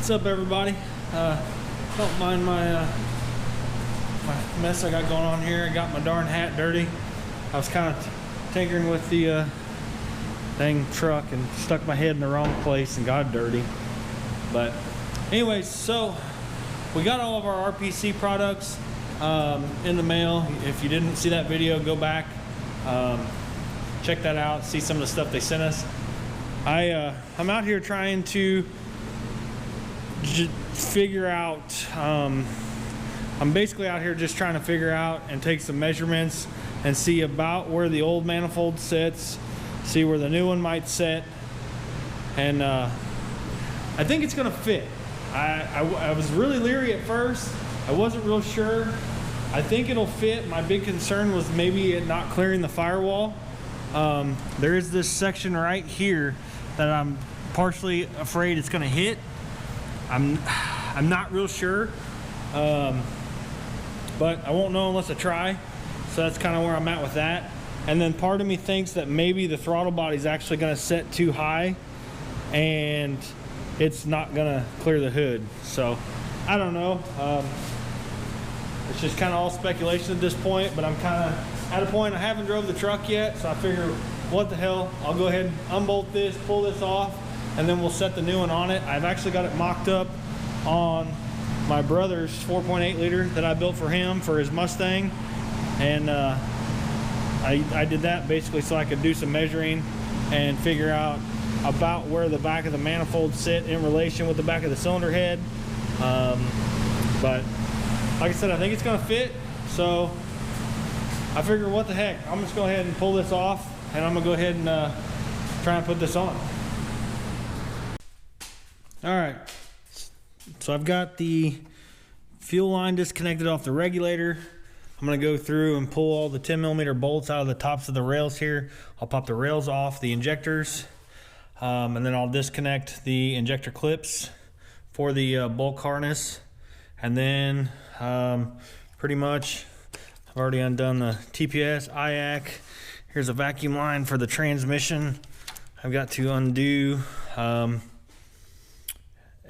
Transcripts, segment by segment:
What's up, everybody? Don't mind my mess I got going on here. I got my darn hat dirty. I was kind of tinkering with the dang truck and stuck my head in the wrong place and got dirty. But anyways, so we got all of our RPC products in the mail. If you didn't see that video, go back, check that out, see some of the stuff they sent us. I'm out here trying to figure out, I'm basically out here just trying to figure out and take some measurements and see about where the old manifold sits, see where the new one might sit, and I think it's gonna fit. I was really leery at first. I wasn't real sure. I think it'll fit. My big concern was maybe it not clearing the firewall. There is this section right here that I'm partially afraid it's gonna hit. I'm not real sure, but I won't know unless I try. So that's kind of where I'm at with that. And then part of me thinks that maybe the throttle body is actually going to set too high and it's not going to clear the hood. So I don't know. It's just kind of all speculation at this point, but I'm kind of at a point I haven't drove the truck yet, so I figure, what the hell, I'll go ahead and unbolt this, pull this off, and then we'll set the new one on it. I've actually got it mocked up on my brother's 4.8 liter that I built for him for his Mustang, and I did that basically so I could do some measuring and figure out about where the back of the manifold sit in relation with the back of the cylinder head. But like I said, I think it's gonna fit, so I figure, what the heck, I'm just go ahead and pull this off, and I'm gonna go ahead and try and put this on. All right, so I've got the fuel line disconnected off the regulator. I'm gonna go through and pull all the 10mm bolts out of the tops of the rails here. I'll pop the rails off the injectors, and then I'll disconnect the injector clips for the bulk harness. And then pretty much I've already undone the TPS, IAC. Here's a vacuum line for the transmission I've got to undo.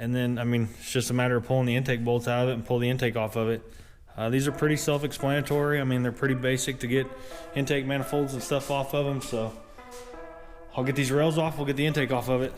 And then, I mean, it's just a matter of pulling the intake bolts out of it and pull the intake off of it. These are pretty self-explanatory. I mean, they're pretty basic to get intake manifolds and stuff off of them. So I'll get these rails off, we'll get the intake off of it.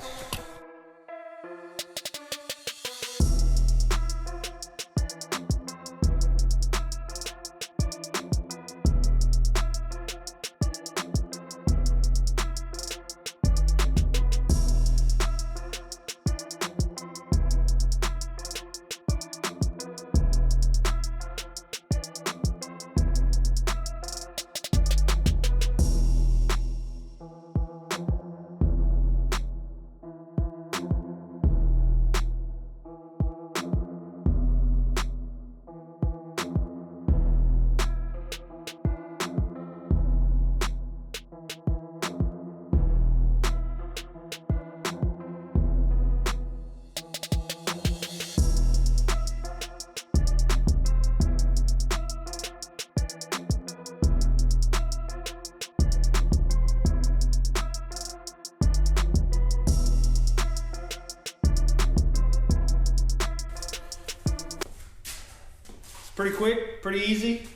Pretty quick, pretty easy.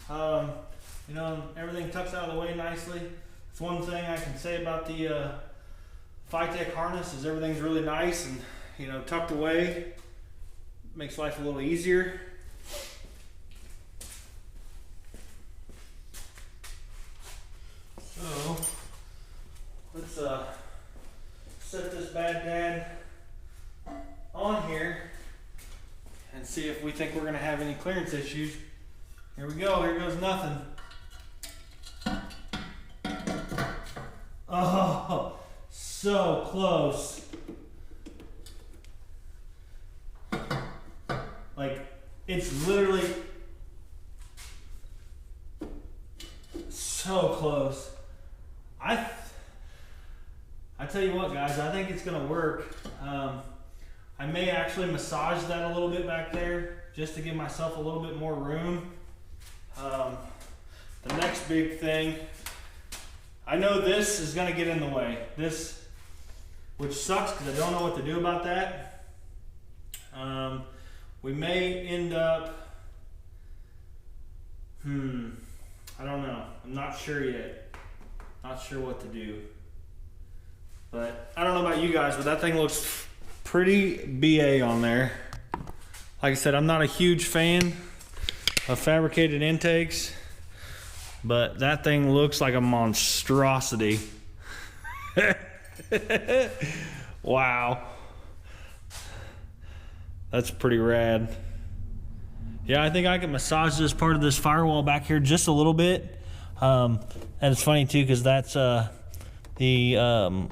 You know, everything tucks out of the way nicely. It's one thing I can say about the Phytech harness is everything's really nice and, you know, tucked away. Makes life a little easier. So let's set this bad dad on here and see if we think we're gonna have any clearance issues. Here we go, here goes nothing. Oh, so close. Like, it's literally so close. I tell you what, guys, I think it's gonna work. I may actually massage that a little bit back there just to give myself a little bit more room. The next big thing, I know this is gonna get in the way. This, which sucks because I don't know what to do about that. We may end up, I don't know. I'm not sure yet. Not sure what to do. But I don't know about you guys, but that thing looks pretty BA on there. Like I said, I'm not a huge fan of fabricated intakes, but that thing looks like a monstrosity. Wow. That's pretty rad. Yeah, I think I can massage this part of this firewall back here just a little bit. And it's funny too, because that's the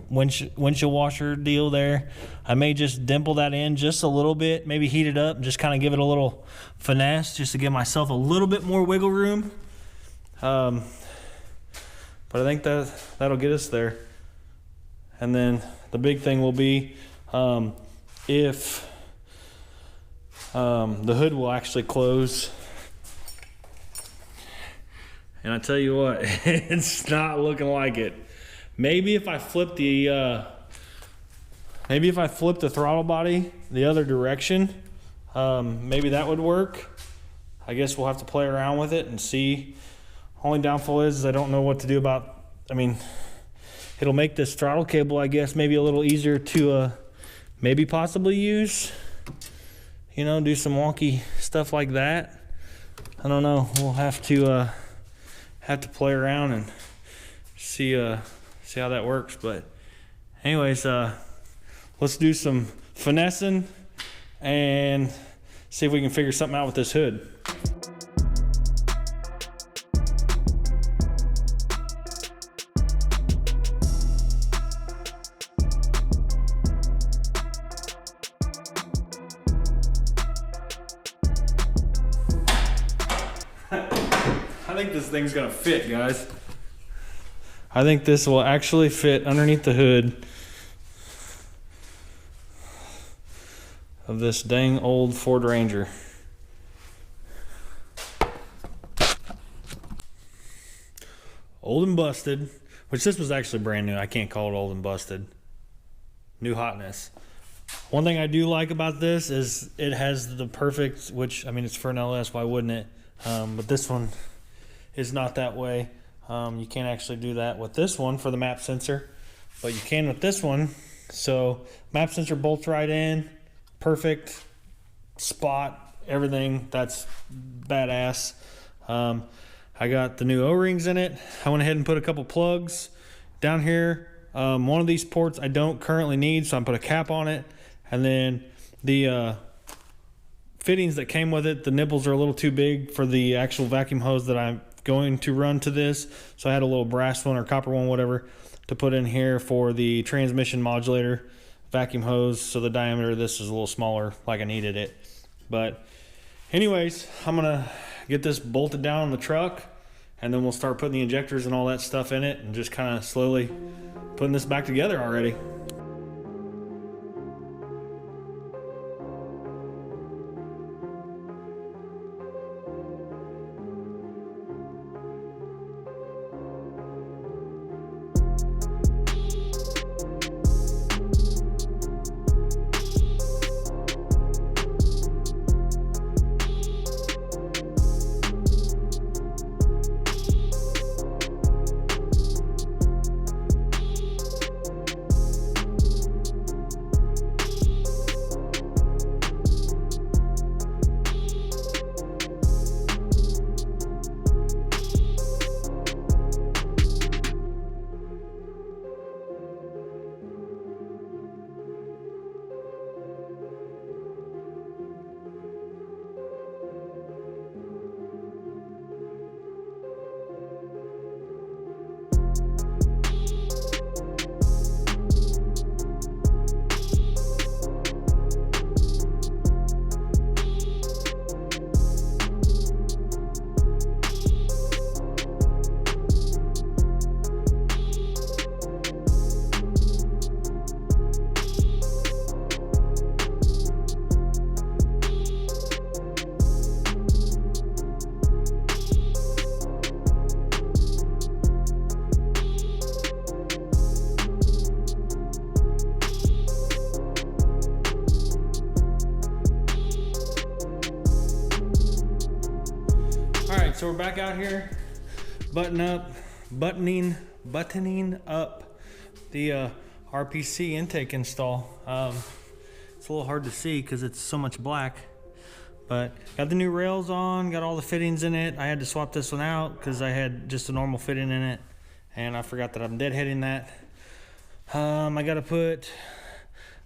windshield washer deal there. I may just dimple that in just a little bit, maybe heat it up and just kind of give it a little finesse just to give myself a little bit more wiggle room. But I think that'll get us there. And then the big thing will be if the hood will actually close. And I tell you what, it's not looking like it. Maybe if I flip the throttle body the other direction, maybe that would work. I guess we'll have to play around with it and see. Only downfall is I don't know what to do about, it'll make this throttle cable, I guess, maybe a little easier to maybe possibly use. Do some wonky stuff like that. I don't know. We'll have to play around and see how that works. But anyways, let's do some finessing and see if we can figure something out with this hood. I think this thing's gonna fit, guys. I think this will actually fit underneath the hood of this dang old Ford Ranger. Old and busted, which this was actually brand new. I can't call it old and busted. New hotness. One thing I do like about this is it has the perfect, which, it's for an LS, why wouldn't it? But this one is not that way. You can't actually do that with this one for the map sensor, but you can with this one. So map sensor bolts right in, perfect spot, everything. That's badass. I got the new O-rings in it. I went ahead and put a couple plugs down here. One of these ports I don't currently need, so I put a cap on it. And then the fittings that came with it, the nipples are a little too big for the actual vacuum hose that I'm going to run to this. So I had a little brass one or copper one, whatever, to put in here for the transmission modulator vacuum hose. So the diameter of this is a little smaller, like I needed it. But anyways, I'm gonna get this bolted down on the truck, and then we'll start putting the injectors and all that stuff in it and just kind of slowly putting this back together already. right, so we're back out here, buttoning up the RPC intake install. It's a little hard to see because it's so much black, but got the new rails on, got all the fittings in it. I had to swap this one out because I had just a normal fitting in it, and I forgot that I'm deadheading that. I got to put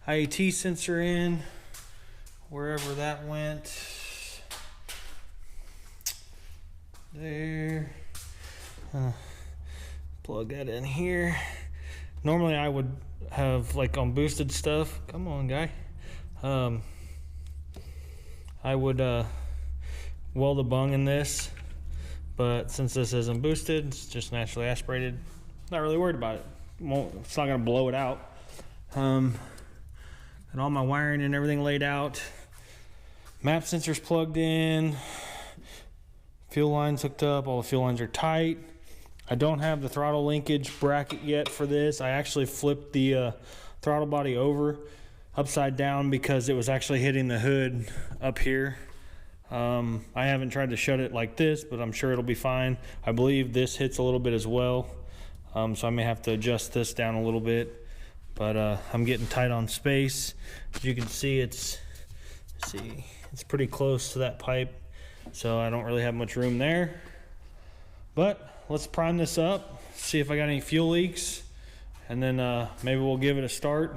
IAT sensor in wherever that went. There. Plug that in here. Normally I would have, like, on boosted stuff, come on guy, I would weld a bung in this, but since this isn't boosted, it's just naturally aspirated. Not really worried about it. It's not gonna blow it out. Got all my wiring and everything laid out. Map sensors plugged in. Fuel lines hooked up. All the fuel lines are tight. I don't have the throttle linkage bracket yet for this. I actually flipped the throttle body over upside down because it was actually hitting the hood up here. I haven't tried to shut it like this, but I'm sure it'll be fine. I believe this hits a little bit as well, so I may have to adjust this down a little bit, but I'm getting tight on space. As you can see, it's pretty close to that pipe, so I don't really have much room there. But let's prime this up, see if I got any fuel leaks, and then maybe we'll give it a start.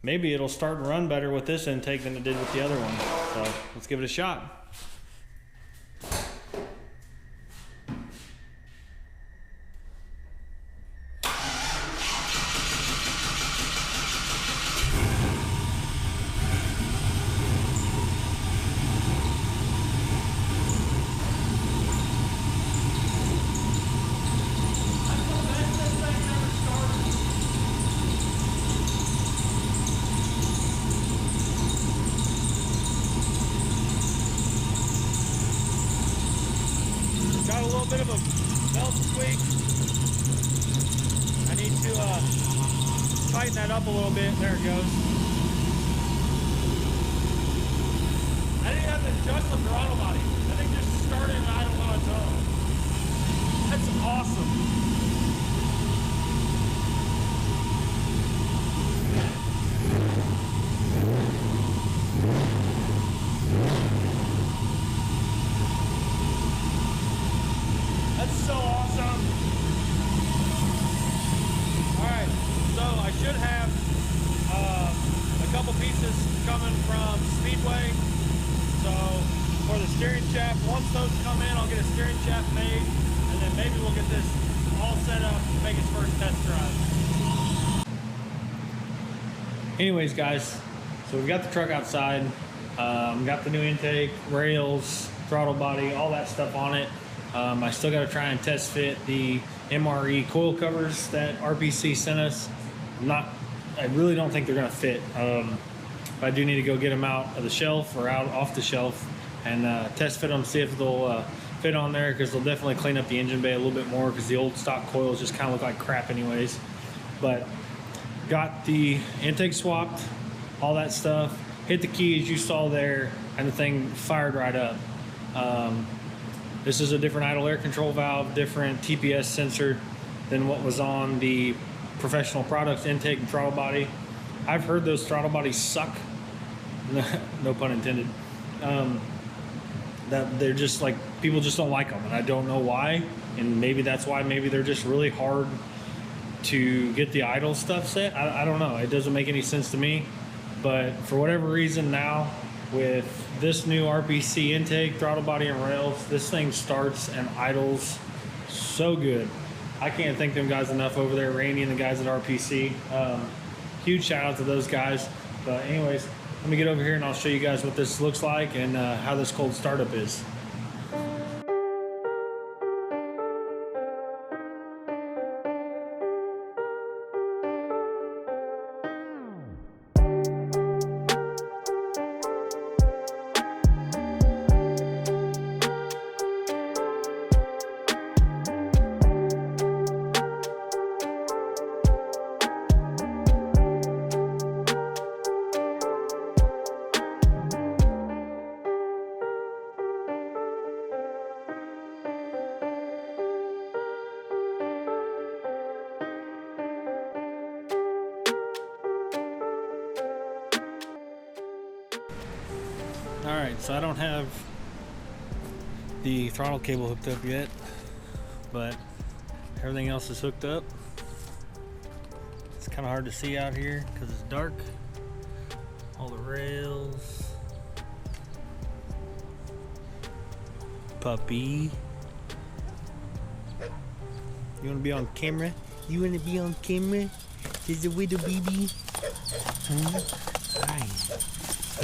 Maybe it'll start and run better with this intake than it did with the other one. So let's give it a shot. Got a little bit of a belt squeak. I need to tighten that up a little bit. There it goes. I didn't have to adjust the throttle body. I think just started and idled on its own. That's awesome. That's so awesome. Alright, so I should have a couple pieces coming from Speedway. So for the steering shaft, once those come in, I'll get a steering shaft made, and then maybe we'll get this all set up to make its first test drive. Anyways, guys, so we've got the truck outside, got the new intake, rails, throttle body, all that stuff on it. I still got to try and test fit the MRE coil covers that RPC sent us. I really don't think they're going to fit. But I do need to go get them out of the shelf or out off the shelf and test fit them, see if they'll fit on there, because they'll definitely clean up the engine bay a little bit more, because the old stock coils just kind of look like crap anyways. But got the intake swapped, all that stuff, hit the keys you saw there, and the thing fired right up. This is a different idle air control valve, different TPS sensor than what was on the professional products intake and throttle body. I've heard those throttle bodies suck, no pun intended. That they're just like, people just don't like them, and I don't know why. And maybe that's why. Maybe they're just really hard to get the idle stuff set. I don't know. It doesn't make any sense to me. But for whatever reason now, with this new RPC intake, throttle body and rails, this thing starts and idles so good. I can't thank them guys enough over there, Randy and the guys at RPC. Huge shout out to those guys. But anyways, let me get over here and I'll show you guys what this looks like and how this cold startup is. Alright, so I don't have the throttle cable hooked up yet, but everything else is hooked up. It's kind of hard to see out here because it's dark. All the rails. Puppy. You want to be on camera? You want to be on camera? There's a little baby. Hi.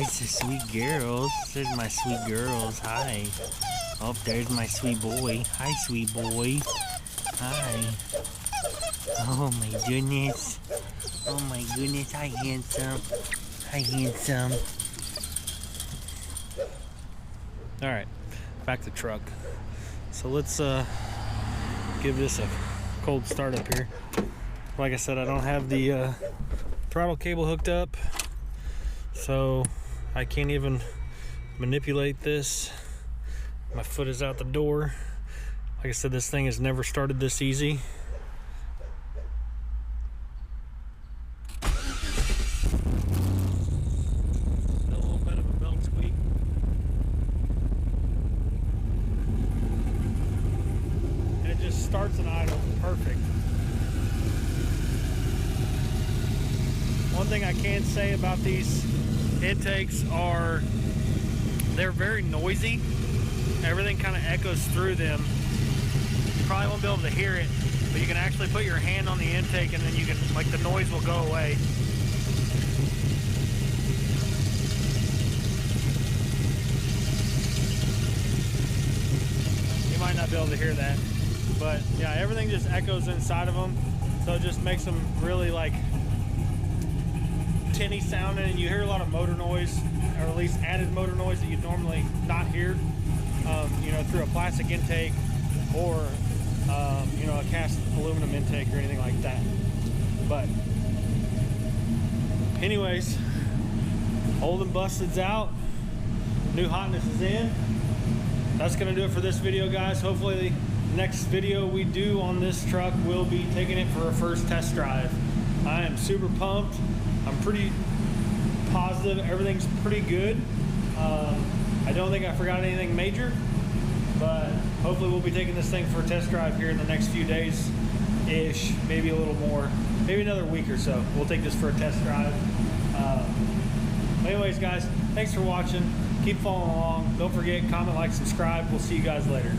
It's the sweet girls. There's my sweet girls. Hi. Oh, there's my sweet boy. Hi, sweet boy. Hi. Oh my goodness. Oh my goodness. Hi, handsome. Hi, handsome. Alright, back to truck. So let's give this a cold start up here. Like I said, I don't have the throttle cable hooked up, so I can't even manipulate this. My foot is out the door. Like I said, this thing has never started this easy. A little bit of a belt squeak. And it just starts and idles perfect. One thing I can say about these intakes are they're very noisy. Everything kind of echoes through them. You probably won't be able to hear it, but you can actually put your hand on the intake and then you can, like, the noise will go away. You might not be able to hear that, but yeah, everything just echoes inside of them, so it just makes them really like tinny sounding, and you hear a lot of motor noise, or at least added motor noise that you'd normally not hear, you know, through a plastic intake or you know, a cast aluminum intake or anything like that. But anyways, old and busted's out, new hotness is in. That's gonna do it for this video, guys. Hopefully the next video we do on this truck will be taking it for a first test drive. I am super pumped. I'm pretty positive everything's pretty good. I don't think I forgot anything major, but hopefully we'll be taking this thing for a test drive here in the next few days-ish, maybe a little more, maybe another week or so. We'll take this for a test drive. Anyways, guys, thanks for watching. Keep following along. Don't forget, comment, like, subscribe. We'll see you guys later.